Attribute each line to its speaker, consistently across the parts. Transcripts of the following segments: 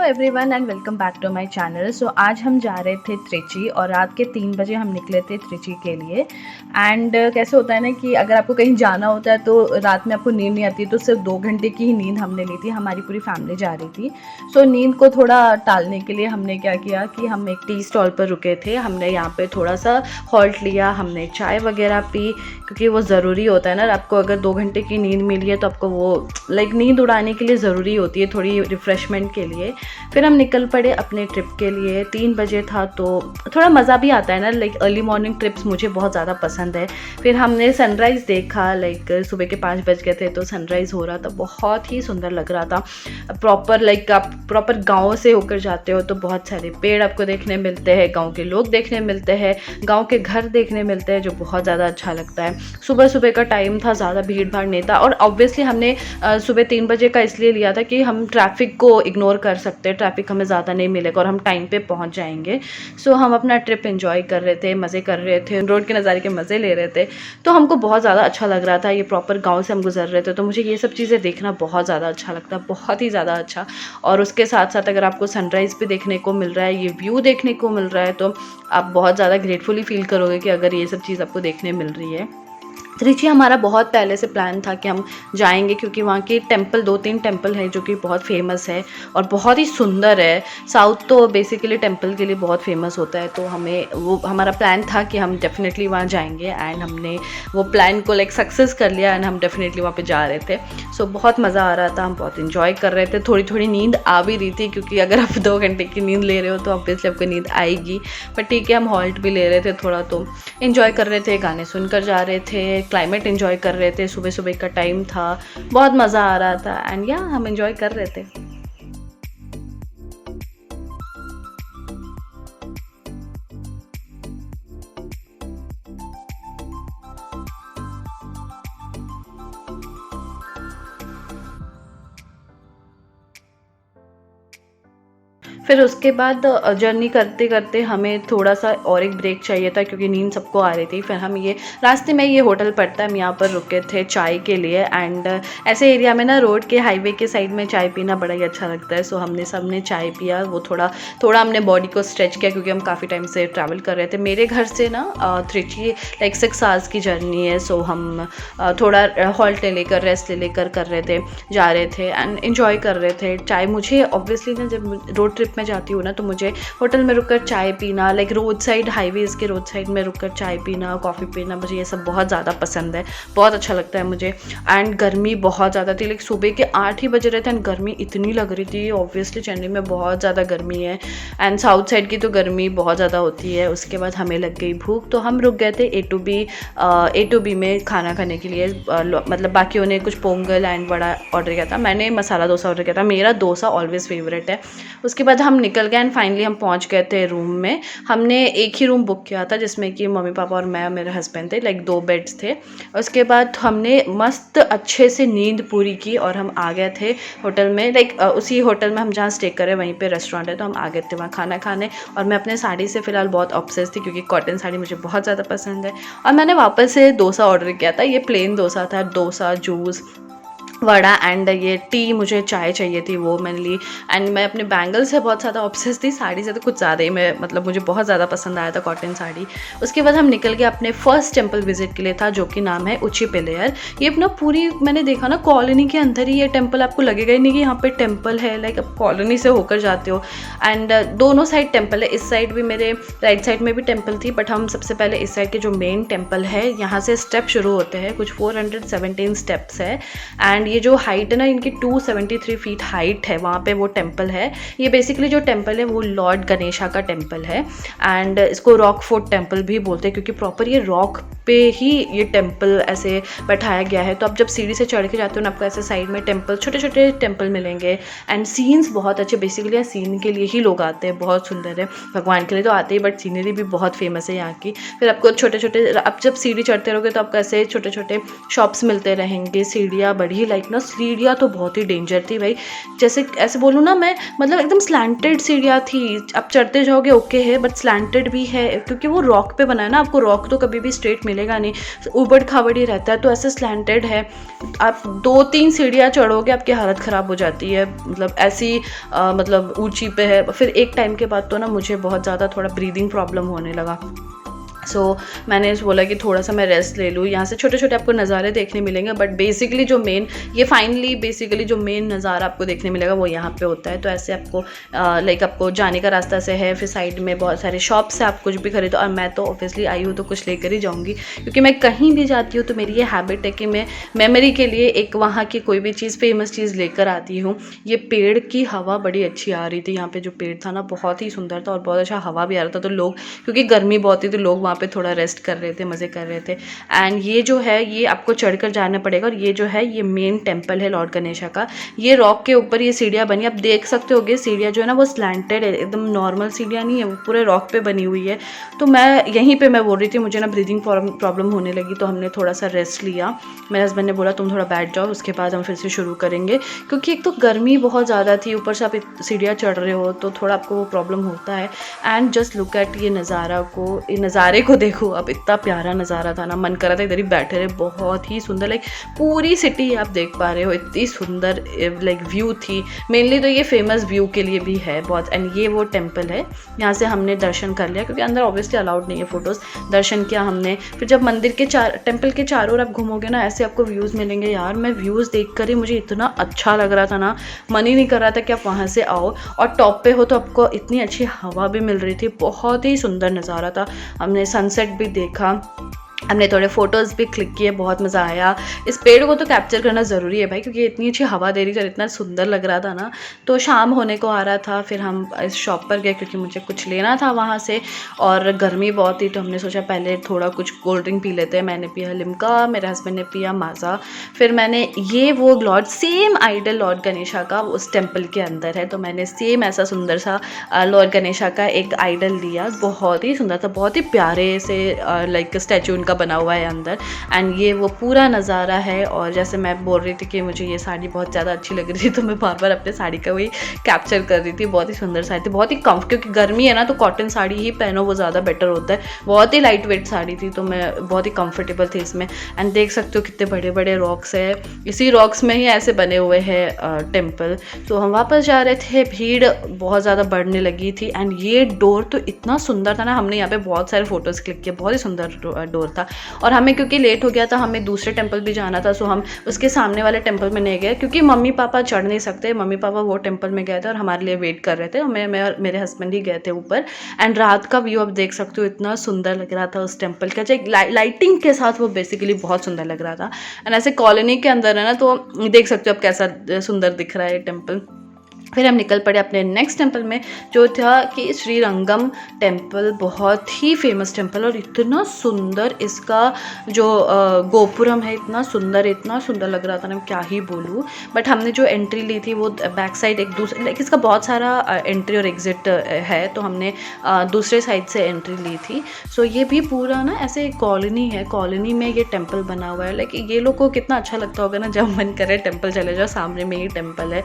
Speaker 1: Everyone and welcome back to my channel. So आज हम जा रहे थे त्रिची और रात के 3 बजे हम निकले थे त्रिची के लिए। एंड कैसे होता है ना कि अगर आपको कहीं जाना होता है तो रात में आपको नींद नहीं आती, तो सिर्फ 2 घंटे की ही नींद हमने ली थी। हमारी पूरी फैमिली जा रही थी। सो नींद को थोड़ा टालने के लिए हमने क्या किया कि हम एक टी स्टॉल पर रुके थे। हमने यहाँ पे थोड़ा सा हॉल्ट लिया, हमने चाय वगैरह पी, क्योंकि वो ज़रूरी होता है ना। आपको अगर 2 घंटे की नींद मिली है तो आपको वो नींद उड़ाने के लिए ज़रूरी होती है, थोड़ी रिफ़्रेशमेंट के लिए। फिर हम निकल पड़े अपने ट्रिप के लिए। 3 बजे था तो थोड़ा मज़ा भी आता है ना, अर्ली मॉर्निंग ट्रिप्स मुझे बहुत ज़्यादा पसंद है। फिर हमने सनराइज़ देखा, सुबह के 5 बज गए थे तो सनराइज़ हो रहा था, बहुत ही सुंदर लग रहा था। प्रॉपर आप प्रॉपर गाँव से होकर जाते हो तो बहुत सारे पेड़ आपको देखने मिलते हैं, गाँव के लोग देखने मिलते हैं, गाँव के घर देखने मिलते हैं, जो बहुत ज़्यादा अच्छा लगता है। सुबह सुबह का टाइम था, ज़्यादा भीड़ भाड़ नहीं था। और ऑब्वियसली हमने सुबह 3 बजे का इसलिए लिया था कि हम ट्रैफिक को इग्नोर कर सकते हैं, ट्रैफिक हमें ज़्यादा नहीं मिलेगा और हम टाइम पे पहुंच जाएंगे। सो हम अपना ट्रिप एंजॉय कर रहे थे, मज़े कर रहे थे, रोड के नज़ारे के मज़े ले रहे थे। तो हमको बहुत ज़्यादा अच्छा लग रहा था। ये प्रॉपर गांव से हम गुजर रहे थे तो मुझे ये सब चीज़ें देखना बहुत ज़्यादा अच्छा लगता है, बहुत ही ज़्यादा अच्छा। और उसके साथ साथ अगर आपको सनराइज़ भी देखने को मिल रहा है, ये व्यू देखने को मिल रहा है, तो आप बहुत ज़्यादा ग्रेटफुली फील करोगे कि अगर ये सब चीज़ आपको देखने मिल रही है। त्रिची हमारा बहुत पहले से प्लान था कि हम जाएंगे, क्योंकि वहाँ के टेंपल 2-3 टेंपल है जो कि बहुत फेमस है और बहुत ही सुंदर है। साउथ तो बेसिकली टेंपल के लिए बहुत फेमस होता है, तो हमारा प्लान था कि हम डेफिनेटली वहाँ जाएंगे। एंड हमने वो प्लान को सक्सेस कर लिया एंड हम डेफिनेटली वहाँ पे जा रहे थे। सो बहुत मज़ा आ रहा था, हम बहुत इन्जॉय कर रहे थे। थोड़ी थोड़ी नींद आ भी रही थी, क्योंकि अगर आप 2 घंटे की नींद ले रहे हो तो ऑब्वियसली आपको नींद आएगी। पर ठीक है, हम हॉल्ट भी ले रहे थे थोड़ा, तो इन्जॉय कर रहे थे, गाने सुनकर जा रहे थे, क्लाइमेट एंजॉय कर रहे थे। सुबह सुबह का टाइम था, बहुत मज़ा आ रहा था एंड हम एंजॉय कर रहे थे। फिर उसके बाद जर्नी करते करते हमें थोड़ा सा और एक ब्रेक चाहिए था, क्योंकि नींद सबको आ रही थी। फिर हम ये रास्ते में ये होटल पड़ता है, हम यहाँ पर रुके थे चाय के लिए। एंड ऐसे एरिया में ना, रोड के हाईवे के साइड में चाय पीना बड़ा ही अच्छा लगता है। सो हमने सबने चाय पिया, वो थोड़ा थोड़ा हमने बॉडी को स्ट्रेच किया, क्योंकि हम काफ़ी टाइम से ट्रैवल कर रहे थे। मेरे घर से ना त्रिची 6 आवर्स की जर्नी है। सो हम थोड़ा हॉल्ट ले लेकर, रेस्ट ले लेकर कर रहे थे, जा रहे थे एंड इन्जॉय कर रहे थे। चाय मुझे ऑब्वियसली ना, जब रोड ट्रिप में जाती हूँ ना, तो मुझे होटल में रुककर चाय पीना, रोड साइड, हाईवेज़ के रोड साइड में रुककर चाय पीना, कॉफ़ी पीना, मुझे ये सब बहुत ज़्यादा पसंद है, बहुत अच्छा लगता है मुझे। एंड गर्मी बहुत ज़्यादा थी, सुबह के 8 ही बज रहे थे एंड गर्मी इतनी लग रही थी। ऑब्वियसली चेन्नई में बहुत ज़्यादा गर्मी है एंड साउथ साइड की तो गर्मी बहुत ज़्यादा होती है। उसके बाद हमें लग गई भूख, तो हम रुक गए थे ए टू बी में खाना खाने के लिए। बाकियों ने कुछ पोंगल एंड वड़ा ऑर्डर किया था, मैंने मसाला डोसा ऑर्डर किया था। मेरा डोसा ऑलवेज़ फेवरेट है। उसके बाद हम निकल गए एंड फाइनली हम पहुंच गए थे रूम में। हमने एक ही रूम बुक किया था, जिसमें कि मम्मी पापा और मैं और मेरे हस्बैंड थे, 2 बेड्स थे। उसके बाद हमने मस्त अच्छे से नींद पूरी की और हम आ गए थे होटल में। उसी होटल में हम जहाँ स्टे करें वहीं पे रेस्टोरेंट है, तो हम आ गए थे वहाँ खाना खाने। और मैं अपने साड़ी से फ़िलहाल बहुत ऑब्सेस थी, क्योंकि कॉटन साड़ी मुझे बहुत ज़्यादा पसंद है। और मैंने वापस से डोसा ऑर्डर किया था, ये प्लेन डोसा था, डोसा, जूस, वड़ा एंड ये टी, मुझे चाय चाहिए थी, वो मैंने ली। एंड मैं अपने बैंगल से बहुत ज़्यादा ऑब्सेस थी, साड़ी से तो कुछ ज़्यादा ही। मुझे बहुत ज़्यादा पसंद आया था कॉटन साड़ी। उसके बाद हम निकल गए अपने फर्स्ट टेंपल विजिट के लिए था, जो कि नाम है उची पिल्लयर। ये अपना पूरी, मैंने देखा ना, कॉलोनी के अंदर ही ये टेंपल, आपको लगेगा ही नहीं कि यहाँ पे टेंपल है। आप कॉलोनी से होकर जाते हो एंड दोनों साइड टेंपल है। इस साइड भी, मेरे राइट साइड में भी टेंपल थी, बट हम सबसे पहले इस साइड के जो मेन टेंपल है, यहाँ से स्टेप शुरू होते हैं, कुछ 417 स्टेप्स है। एंड ये जो हाइट है ना, इनकी 273 फीट हाइट है, वहाँ पे वो टेंपल है। ये बेसिकली जो टेंपल है वो लॉर्ड गणेशा का टेंपल है एंड इसको रॉक फोर्ट टेंपल भी बोलते हैं, क्योंकि प्रॉपर ये रॉक पे ही ये टेंपल ऐसे बैठाया गया है। तो आप जब सीढ़ी से चढ़ के जाते हो ना, आपको ऐसे साइड में टेंपल, छोटे छोटे टेंपल मिलेंगे एंड सीन्स बहुत अच्छे। बेसिकली सीन के लिए ही लोग आते हैं, बहुत सुंदर है। भगवान के लिए तो आते ही, बट सीनरी भी बहुत फेमस है यहाँ की। फिर आपको छोटे छोटे, आप जब सीढ़ी चढ़ते रहोगे तो आपको ऐसे छोटे छोटे शॉप्स मिलते रहेंगे, सीढ़ियाँ बड़ी लाइक ना सीढ़ियाँ तो बहुत ही डेंजर थी भाई, जैसे ऐसे बोलूँ ना मैं, मतलब एकदम स्लैंटेड सीढ़ियाँ थी। आप चढ़ते जाओगे ओके है, बट स्लैंटेड भी है क्योंकि वो रॉक पे बना है ना, आपको रॉक तो कभी भी स्ट्रेट मिलेगा नहीं, ऊबड़ खाबड़ ही रहता है, तो ऐसे स्लैंटेड है। आप 2-3 सीढ़ियाँ चढ़ोगे आपकी हालत ख़राब हो जाती है, मतलब ऐसी मतलब ऊंची पे है। फिर एक टाइम के बाद तो ना मुझे बहुत ज़्यादा थोड़ा ब्रीदिंग प्रॉब्लम होने लगा। सो मैंने बोला कि थोड़ा सा मैं रेस्ट ले लूँ। यहाँ से छोटे छोटे आपको नज़ारे देखने मिलेंगे, बट बेसिकली जो मेन, ये फाइनली बेसिकली जो मेन नज़ारा आपको देखने मिलेगा वो यहाँ पे होता है। तो ऐसे आपको लाइक आपको जाने का रास्ता से है, फिर साइड में बहुत सारे शॉप्स है, आप कुछ भी खरीदो। और मैं तो ऑब्वियसली आई हूँ तो कुछ लेकर ही जाऊँगी, क्योंकि मैं कहीं भी जाती हूँ तो मेरी ये हैबिट है कि मैं मेमोरी के लिए एक वहाँ की कोई भी चीज़, फेमस चीज़ लेकर आती हूँ। ये पेड़ की हवा बड़ी अच्छी आ रही थी, यहाँ पे जो पेड़ था ना बहुत ही सुंदर था और बहुत अच्छा हवा भी आ रहा था। तो लोग, क्योंकि गर्मी बहुत थी तो लोग वहाँ पे थोड़ा रेस्ट कर रहे थे, मज़े कर रहे थे। एंड ये जो है ये आपको चढ़कर जाना पड़ेगा, और ये जो है ये मेन टेम्पल है लॉर्ड गणेशा का। ये रॉक के ऊपर ये सीढ़ियाँ बनी, आप देख सकते होगे सीढ़ियाँ जो है ना वो स्लैंटेड है, एकदम नॉर्मल सीढ़ियाँ नहीं है, वो पूरे रॉक पे बनी हुई है। तो मैं यहीं पे मैं बोल रही थी मुझे ना ब्रीदिंग प्रॉब्लम होने लगी, तो हमने थोड़ा सा रेस्ट लिया। मेरे हस्बैंड ने बोला तुम थोड़ा बैठ जाओ, उसके बाद हम फिर से शुरू करेंगे, क्योंकि एक तो गर्मी बहुत ज़्यादा थी, ऊपर से आप सीढ़ियाँ चढ़ रहे हो तो थोड़ा आपको वो प्रॉब्लम होता है। एंड जस्ट लुक एट ये नज़ारा को, ये नज़ारे को देखो, अब इतना प्यारा नज़ारा था ना, मन कर रहा था इधर ही बैठे रहे। बहुत ही सुंदर, लाइक पूरी सिटी आप देख पा रहे हो, इतनी सुंदर लाइक व्यू थी। मेनली तो ये फेमस व्यू के लिए भी है बहुत। एंड ये वो टेम्पल है, यहाँ से हमने दर्शन कर लिया, क्योंकि अंदर ऑब्वियसली अलाउड नहीं है फ़ोटोज़। दर्शन किया हमने, फिर जब मंदिर के टेम्पल के चारों ओर आप घूमोगे ना, ऐसे आपको व्यूज़ मिलेंगे। यार मैं व्यूज़ देख कर ही मुझे इतना अच्छा लग रहा था ना, मन ही नहीं कर रहा था कि आप वहाँ से आओ। और टॉप पे हो तो आपको इतनी अच्छी हवा भी मिल रही थी, बहुत ही सुंदर नज़ारा था। हमने सनसेट भी देखा, हमने थोड़े फ़ोटोज़ भी क्लिक किए, बहुत मज़ा आया। इस पेड़ को तो कैप्चर करना ज़रूरी है भाई, क्योंकि इतनी अच्छी हवा दे रही थी और इतना सुंदर लग रहा था ना। तो शाम होने को आ रहा था, फिर हम इस शॉप पर गए क्योंकि मुझे कुछ लेना था वहाँ से, और गर्मी बहुत थी तो हमने सोचा पहले थोड़ा कुछ कोल्ड ड्रिंक पी लेते हैं। मैंने पिया लिम्का, मेरे हस्बैंड ने पिया माज़ा। फिर मैंने ये वो lord, same idol lord Ganesha का उस टेम्पल के अंदर है, तो मैंने सेम ऐसा सुंदर सा लॉर्ड गणेशा का एक आइडल लिया। बहुत ही सुंदर था, बहुत ही प्यारे से लाइक स्टैचू का बना हुआ है अंदर। एंड ये वो पूरा नज़ारा है। और जैसे मैं बोल रही थी कि मुझे ये साड़ी बहुत ज़्यादा अच्छी लग रही थी, तो मैं बार बार अपने साड़ी का वही कैप्चर कर रही थी। बहुत ही सुंदर साड़ी थी, बहुत ही क्योंकि गर्मी है ना तो कॉटन साड़ी ही पहनो, वो ज़्यादा बेटर होता है। बहुत ही लाइट वेट साड़ी थी, तो मैं बहुत ही कंफर्टेबल थी इसमें। एंड देख सकते हो कितने बड़े बड़े रॉक्स है, इसी रॉक्स में ही ऐसे बने हुए हैं टेम्पल। तो हम वापस जा रहे थे, भीड़ बहुत ज़्यादा बढ़ने लगी थी। एंड ये डोर तो इतना सुंदर था ना, हमने यहाँ पे बहुत सारे फोटोज़ क्लिक किए, बहुत ही सुंदर डोर था। और हमें क्योंकि लेट हो गया था, हमें दूसरे टेम्पल भी जाना था, सो हम उसके सामने वाले टेम्पल में नहीं गए, क्योंकि मम्मी पापा चढ़ नहीं सकते। मम्मी पापा वो टेम्पल में गए थे और हमारे लिए वेट कर रहे थे, मैं और मेरे हस्बैंड ही गए थे ऊपर। एंड रात का व्यू आप देख सकते हो, इतना सुंदर लग रहा था उस टेम्पल का, लाइटिंग के साथ वो बेसिकली बहुत सुंदर लग रहा था। एंड ऐसे कॉलोनी के अंदर है ना, तो देख सकते हो आप कैसा सुंदर दिख रहा है टेम्पल। फिर हम निकल पड़े अपने नेक्स्ट टेम्पल में, जो था कि श्रीरंगम टेम्पल। बहुत ही फेमस टेम्पल, और इतना सुंदर इसका जो गोपुरम है, इतना सुंदर लग रहा था ना, मैं क्या ही बोलूँ। बट हमने जो एंट्री ली थी वो बैक साइड, एक दूसरे लाइक इसका बहुत सारा एंट्री और एग्जिट है, तो हमने दूसरे साइड से एंट्री ली थी। सो ये भी पूरा ना ऐसे कॉलोनी है, कॉलोनी में ये टेम्पल बना हुआ है। लाइक ये लोग को कितना अच्छा लगता होगा ना, जब मन करे टेम्पल चले जाओ, सामने में ही टेम्पल है।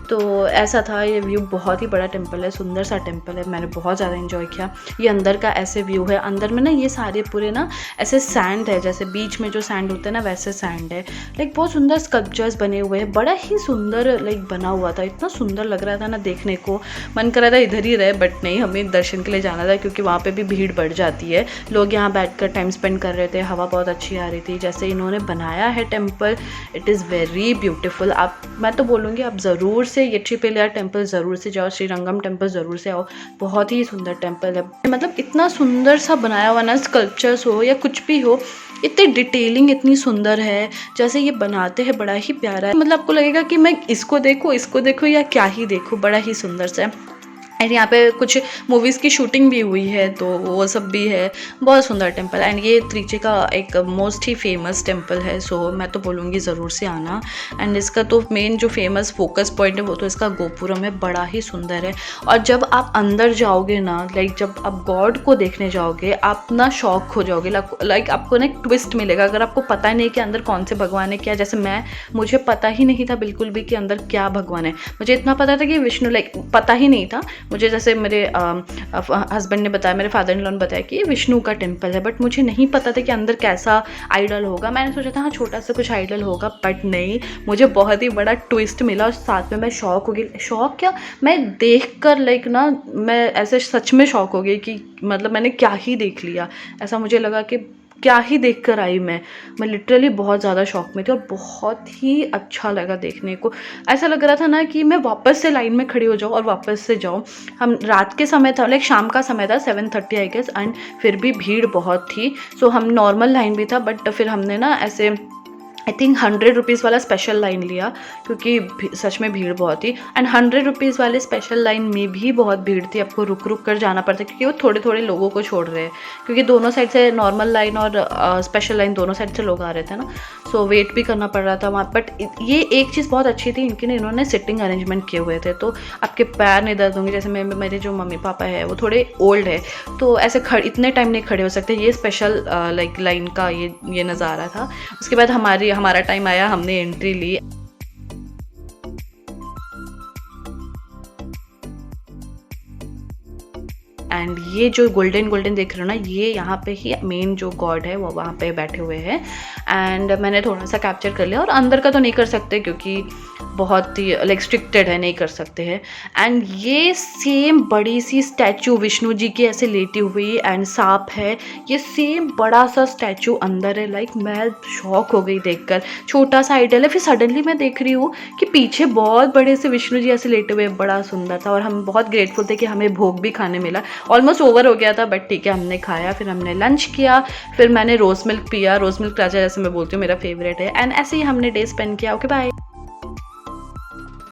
Speaker 1: तो ऐसा था ये व्यू, बहुत ही बड़ा टेम्पल है, सुंदर सा टेम्पल है, मैंने बहुत ज़्यादा एंजॉय किया। ये अंदर का ऐसे व्यू है, अंदर में ना ये सारे पूरे ना ऐसे सैंड है, जैसे बीच में जो सैंड होता है ना वैसे सैंड है। लाइक बहुत सुंदर स्कल्पचर्स बने हुए हैं, बड़ा ही सुंदर लाइक बना हुआ था, इतना सुंदर लग रहा था ना, देखने को मन कर रहा था इधर ही रहे। बट नहीं, हमें दर्शन के लिए जाना था, क्योंकि वहाँ पर भी भीड़ बढ़ जाती है। लोग यहाँ बैठ कर टाइम स्पेंड कर रहे थे, हवा बहुत अच्छी आ रही थी। जैसे इन्होंने बनाया है temple, it is very beautiful. मैं तो बोलूँगी आप ज़रूर से ये ट्रिपेलिया टेम्पल ज़रूर से जाओ, श्रीरंगम टेम्पल ज़रूर से आओ, बहुत ही सुंदर टेम्पल है। मतलब इतना सुंदर सा बनाया हुआ ना, स्कल्पचर्स हो या कुछ भी हो, इतनी डिटेलिंग इतनी सुंदर है, जैसे ये बनाते हैं बड़ा ही प्यारा है। मतलब आपको लगेगा कि मैं इसको देखूँ या क्या ही देखूँ, बड़ा ही सुंदर सा है। एंड यहाँ पे कुछ मूवीज़ की शूटिंग भी हुई है, तो वो सब भी है। बहुत सुंदर टेम्पल, एंड ये त्रिची का एक मोस्ट ही फेमस टेम्पल है, सो मैं तो बोलूँगी ज़रूर से आना। एंड इसका तो मेन जो फेमस फोकस पॉइंट है वो तो इसका गोपुरम है, बड़ा ही सुंदर है। और जब आप अंदर जाओगे ना, लाइक जब आप गॉड को देखने जाओगे, आप ना शॉक हो जाओगे। लाइक आपको ना एक ट्विस्ट मिलेगा। अगर आपको पता नहीं कि अंदर कौन से भगवान है क्या, जैसे मुझे पता ही नहीं था बिल्कुल भी कि अंदर क्या भगवान है। मुझे इतना पता था कि विष्णु, लाइक पता ही नहीं था मुझे। जैसे मेरे हस्बैंड ने बताया, मेरे फादर इन लॉ ने बताया कि ये विष्णु का टेम्पल है, बट मुझे नहीं पता था कि अंदर कैसा आइडल होगा। मैंने सोचा था हाँ छोटा सा कुछ आइडल होगा, बट नहीं, मुझे बहुत ही बड़ा ट्विस्ट मिला। और साथ में मैं शॉक हो गई। शॉक क्या, मैं देख कर लाइक ना, मैं ऐसे सच में शॉक हो गई कि मतलब मैंने क्या ही देख लिया। ऐसा मुझे लगा कि क्या ही देख कर आई मैं लिटरली बहुत ज़्यादा शॉक में थी, और बहुत ही अच्छा लगा देखने को। ऐसा लग रहा था ना कि मैं वापस से लाइन में खड़ी हो जाऊँ और वापस से जाऊँ। हम रात के समय था, लाइक शाम का समय था, 7:30 आई गेस, एंड फिर भी भीड़ बहुत थी। सो हम नॉर्मल लाइन भी था, बट फिर हमने ना ऐसे आई थिंक 100 रुपीज़ वाला स्पेशल लाइन लिया, क्योंकि सच में भीड़ बहुत थी। एंड 100 रुपीज़ वाले स्पेशल लाइन में भी बहुत भीड़ थी, आपको रुक रुक कर जाना पड़ता है, क्योंकि वो थोड़े थोड़े लोगों को छोड़ रहे हैं, क्योंकि दोनों साइड से नॉर्मल लाइन और स्पेशल लाइन दोनों साइड से लोग आ रहे थे ना, सो वेट भी करना पड़ रहा था वहाँ। बट ये एक चीज़ बहुत अच्छी थी इन्होंने सिटिंग अरेंजमेंट किए हुए थे, तो आपके पैर नहीं दर्द होंगे। जैसे मेरे जो मम्मी पापा है वो थोड़े ओल्ड है, तो ऐसे इतने टाइम नहीं खड़े हो सकते। ये स्पेशल लाइक लाइन का ये नज़ारा था। उसके बाद हमारा टाइम आया, हमने एंट्री ली। एंड ये जो गोल्डन देख रहे हो ना, ये यहाँ पे ही मेन जो गॉड है वो वहाँ पे बैठे हुए हैं। एंड मैंने थोड़ा सा कैप्चर कर लिया, और अंदर का तो नहीं कर सकते क्योंकि बहुत ही लाइक स्ट्रिक्टेड है, नहीं कर सकते हैं। एंड ये सेम बड़ी सी स्टैचू विष्णु जी की ऐसे लेटी हुई, एंड सांप है, ये सेम बड़ा सा स्टैचू अंदर है। लाइक मैं शॉक हो गई देखकर। छोटा सा आइडल है, फिर सडनली मैं देख रही हूँ कि पीछे बहुत बड़े से विष्णु जी ऐसे लेटे हुए, बड़ा सुंदर था। और हम बहुत ग्रेटफुल थे कि हमें भोग भी खाने मिला। ऑलमोस्ट ओवर हो गया था, बट ठीक है, हमने खाया, फिर हमने लंच किया, फिर मैंने रोज़ मिल्क पिया। रोज़ मिल्क राजा जैसे मैं बोलती हूँ मेरा फेवरेट है। एंड ऐसे ही हमने डे स्पेंड किया। Okay bye.